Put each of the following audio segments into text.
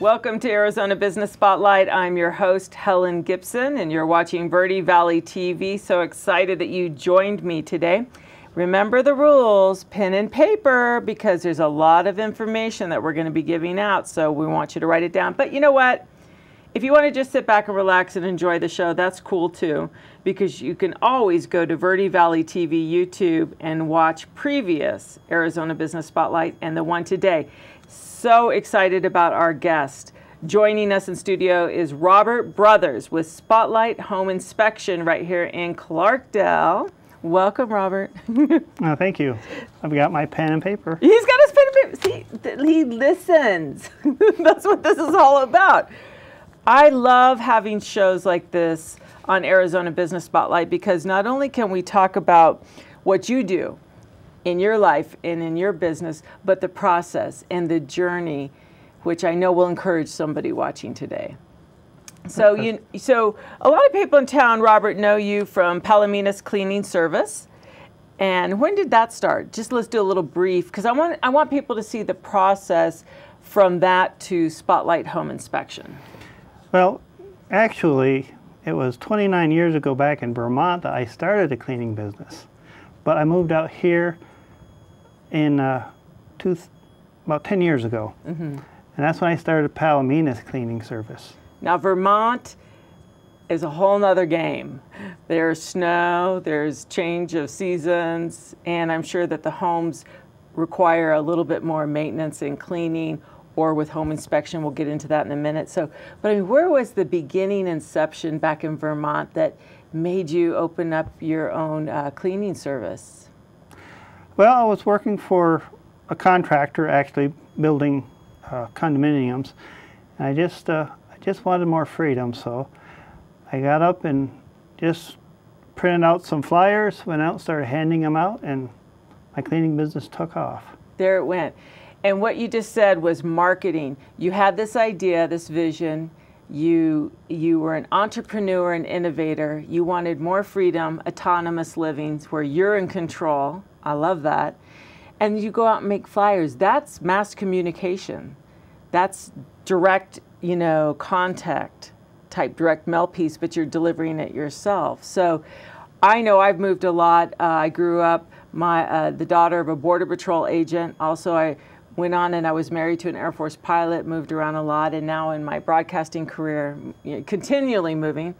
Welcome to Arizona Business Spotlight. I'm your host, Helen Gibson, and you're watching Verde Valley TV. So excited that you joined me today. Remember the rules, pen and paper, because there's a lot of information that we're going to be giving out, so we want you to write it down. But you know what? If you want to just sit back and relax and enjoy the show, that's cool too, because you can always go to Verde Valley TV YouTube and watch previous Arizona Business Spotlight and the one today. So excited about our guest. Joining us in studio is Robert Brothers with Spotlight Home Inspection right here in Clarkdale. Welcome, Robert. Thank you. I've got my pen and paper. He's got his pen and paper. See, he listens. That's what this is all about. I love having shows like this on Arizona Business Spotlight because not only can we talk about what you do in your life and in your business, but the process and the journey, which I know will encourage somebody watching today. So, so a lot of people in town, Robert, know you from Palominas Cleaning Service. And when did that start? Just let's do a little brief, because I want people to see the process from that to Spotlight Home Inspection. Well, actually, it was 29 years ago back in Vermont that I started a cleaning business. But I moved out here in about 10 years ago. And that's when I started Palominas Cleaning Service. Now, Vermont is a whole nother game. There's snow, there's change of seasons, and I'm sure that the homes require a little bit more maintenance and cleaning, or with home inspection. We'll get into that in a minute. So, but I mean, where was the beginning inception back in Vermont that made you open up your own cleaning service? Well, I was working for a contractor, actually building condominiums, and I just wanted more freedom. So I got up and just printed out some flyers, went out and started handing them out, and my cleaning business took off. There it went. And what you just said was marketing. You had this idea, this vision. You were an entrepreneur and innovator. You wanted more freedom, autonomous living where you're in control. I love that. And you go out and make flyers. That's mass communication. That's direct, contact type direct mail piece, but you're delivering it yourself. So I know I've moved a lot. I grew up the daughter of a Border Patrol agent. Also, I went on and I was married to an Air Force pilot, moved around a lot, and now in my broadcasting career, continually moving.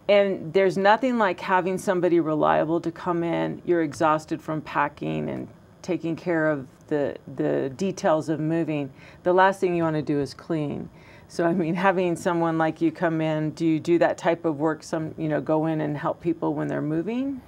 And there's nothing like having somebody reliable to come in. You're exhausted from packing and taking care of the details of moving. The last thing you want to do is clean. So, I mean, having someone like you come in, do you do that type of work, go in and help people when they're moving?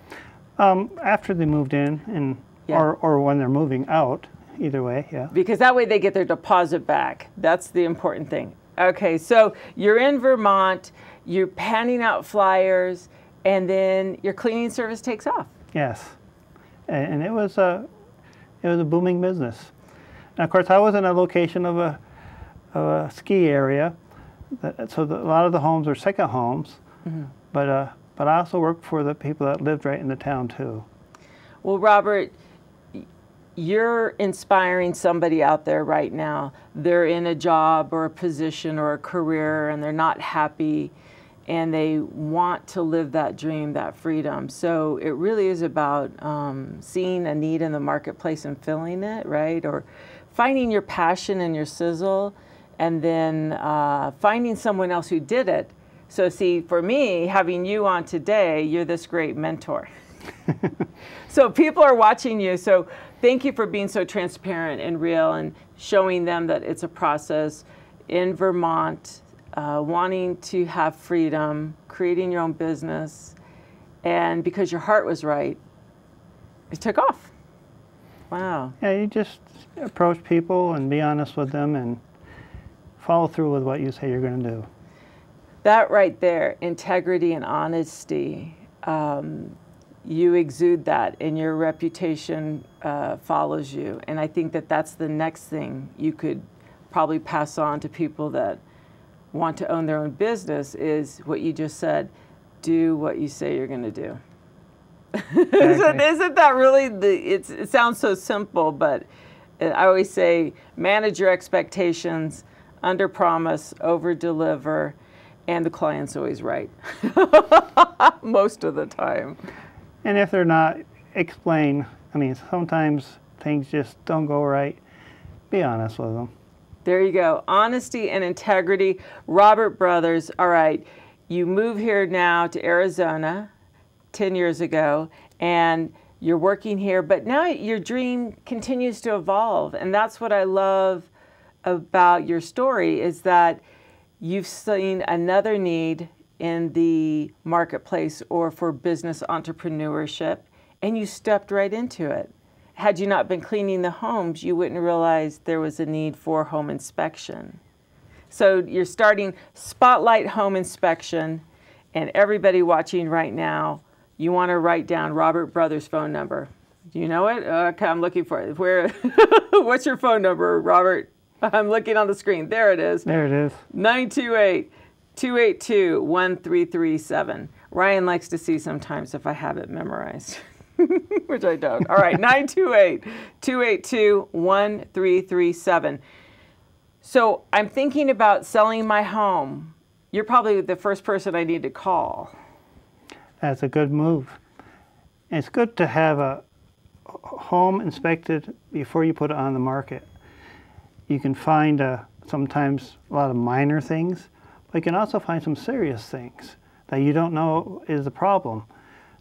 After they moved in, and or when they're moving out, either way, yeah. Because that way they get their deposit back. That's the important thing. Okay, so you're in Vermont, you're handing out flyers, and then your cleaning service takes off. Yes, and it was a booming business. And of course, I was in a location of a ski area, so a lot of the homes are second homes. But I also worked for the people that lived right in the town too. Well, Robert, you're inspiring somebody out there right now. They're in a job or a position or a career and they're not happy and they want to live that dream, that freedom. So it really is about seeing a need in the marketplace and filling it, right? Or finding your passion and your sizzle and then finding someone else who did it. So see, for me, having you on today, you're this great mentor. So people are watching you. So thank you for being so transparent and real and showing them that it's a process in Vermont, wanting to have freedom, creating your own business, and because your heart was right, it took off. Wow. Yeah, you just approach people and be honest with them and follow through with what you say you're going to do. That right there, integrity and honesty, you exude that and your reputation follows you. And I think that that's the next thing you could probably pass on to people that want to own their own business is what you just said, do what you say you're going to do. Exactly. Isn't that really it sounds so simple, but I always say manage your expectations, under promise, over deliver, and the client's always right. Most of the time. And if they're not, explain. I mean, sometimes things just don't go right. Be honest with them. There you go. Honesty and integrity. Robert Brothers. All right. You move here now to Arizona 10 years ago, and you're working here, but now your dream continues to evolve. And that's what I love about your story, is that you've seen another need in the marketplace or for business entrepreneurship, and you stepped right into it. Had you not been cleaning the homes, you wouldn't realize there was a need for home inspection. So you're starting Spotlight Home Inspection, and everybody watching right now, you want to write down Robert Brothers' phone number. Do you know it? Okay, I'm looking for it. Where? What's your phone number, Robert? I'm looking on the screen. There it is. There it is. 928-282-1337. Ryan likes to see sometimes if I have it memorized, which I don't. All right, 928-282-1337. So I'm thinking about selling my home. You're probably the first person I need to call. That's a good move. And it's good to have a home inspected before you put it on the market. You can find sometimes a lot of minor things, but you can also find some serious things that you don't know is the problem.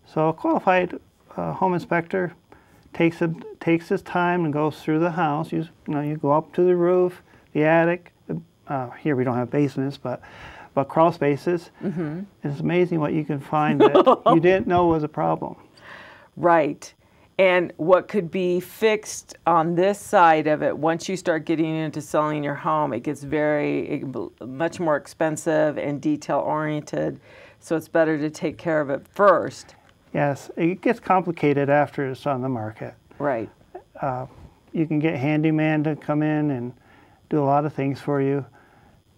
So a qualified home inspector takes his time and goes through the house. You go up to the roof, the attic. Here we don't have basements, but crawl spaces. Mm-hmm. It's amazing what you can find that you didn't know was a problem. Right. And what could be fixed on this side of it, once you start getting into selling your home, it gets much more expensive and detail-oriented. So it's better to take care of it first. Yes, it gets complicated after it's on the market. Right. You can get handyman to come in and do a lot of things for you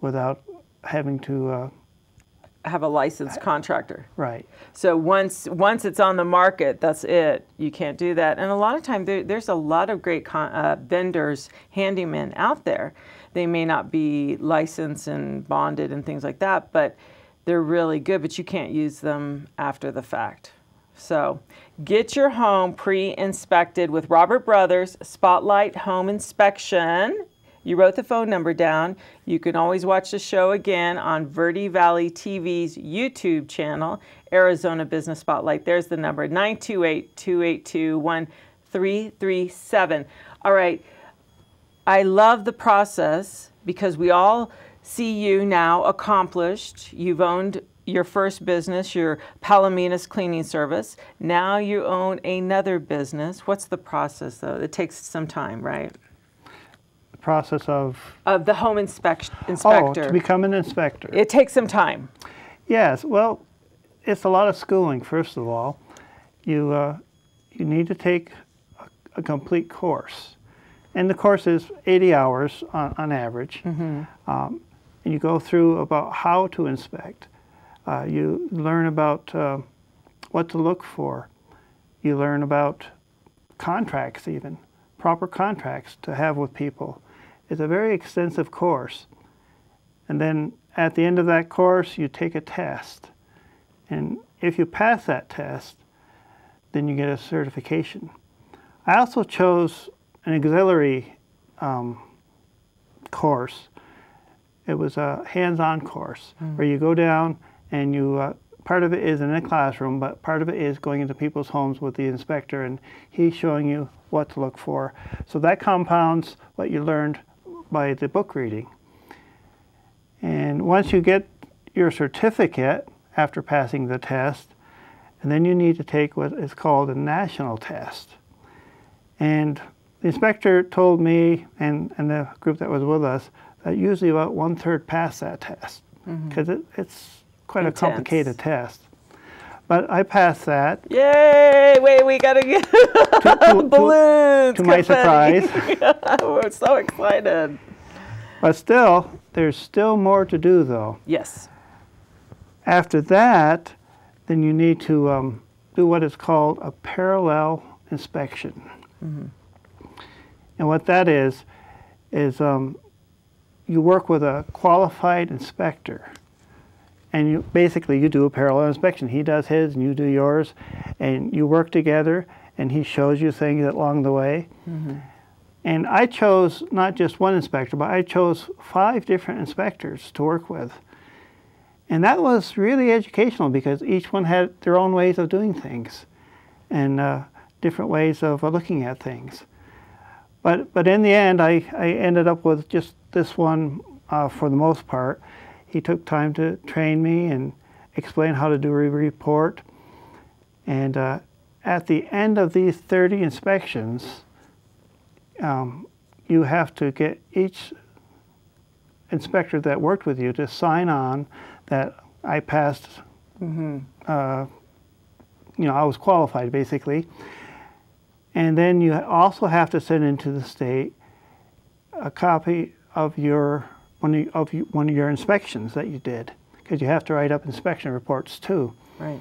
without having to have a licensed contractor. Right. So once it's on the market, that's it. You can't do that. And a lot of times there's a lot of great vendors, handymen out there. They may not be licensed and bonded and things like that, but they're really good, but you can't use them after the fact. So get your home pre-inspected with Robert Brothers Spotlight Home Inspection. You wrote the phone number down. You can always watch the show again on Verde Valley TV's YouTube channel, Arizona Business Spotlight. There's the number, 928-282-1337. All right. I love the process because we all see you now accomplished. You've owned your first business, your Palominas cleaning service. Now you own another business. What's the process, though? It takes some time, right? Process of the home inspector. Oh, to become an inspector. It takes some time. Yes, well, it's a lot of schooling. First of all, you need to take a complete course, and the course is 80 hours on average. Mm-hmm. And you go through about how to inspect. You learn about what to look for. You learn about contracts, even proper contracts to have with people. It's a very extensive course. And then at the end of that course, you take a test. And if you pass that test, then you get a certification. I also chose an auxiliary course. It was a hands-on course where you go down and you, part of it is in a classroom, but part of it is going into people's homes with the inspector, and he's showing you what to look for. So that compounds what you learned by the book reading. And once you get your certificate after passing the test, and then you need to take what is called a national test. And the inspector told me and the group that was with us that usually about 1/3 pass that test because it's quite intense. A complicated test. But I passed that. Yay! Wait, we gotta get balloons. To my surprise. We're so excited. But still, there's still more to do, though. Yes. After that, then you need to do what is called a parallel inspection. Mm-hmm. And what that is you work with a qualified inspector, and you basically you do a parallel inspection. He does his and you do yours, and you work together, and he shows you things along the way. Mm-hmm. And I chose not just one inspector, but I chose 5 different inspectors to work with. And that was really educational because each one had their own ways of doing things and different ways of looking at things. But in the end, I ended up with just this one for the most part. He took time to train me and explain how to do a report. And at the end of these 30 inspections, you have to get each inspector that worked with you to sign on that I passed, mm-hmm. I was qualified basically. And then you also have to send into the state a copy of one of your inspections that you did, because you have to write up inspection reports too. Right.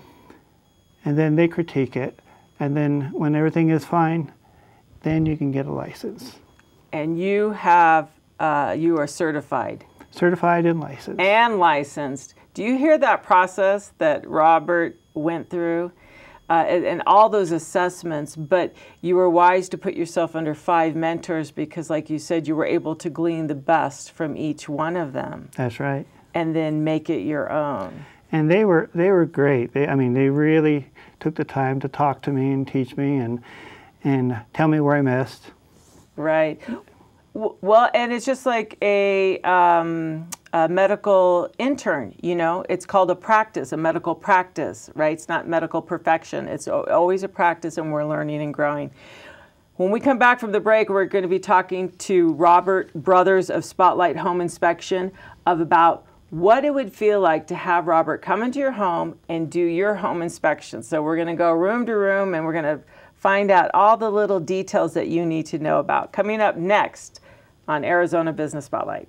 And then they critique it, and then when everything is fine, then you can get a license. And you have, you are certified. Certified and licensed. And licensed. Do you hear that process that Robert went through? And all those assessments, but you were wise to put yourself under 5 mentors because, like you said, you were able to glean the best from each one of them. That's right. And then make it your own. And they were great. They really took the time to talk to me and teach me and tell me where I missed. Right. Well, and it's just like a medical intern, it's called a medical practice, right? It's not medical perfection. It's always a practice, and we're learning and growing. When we come back from the break, we're going to be talking to Robert Brothers of Spotlight Home Inspection about what it would feel like to have Robert come into your home and do your home inspection. So we're going to go room to room, and we're going to find out all the little details that you need to know about. Coming up next on Arizona Business Spotlight.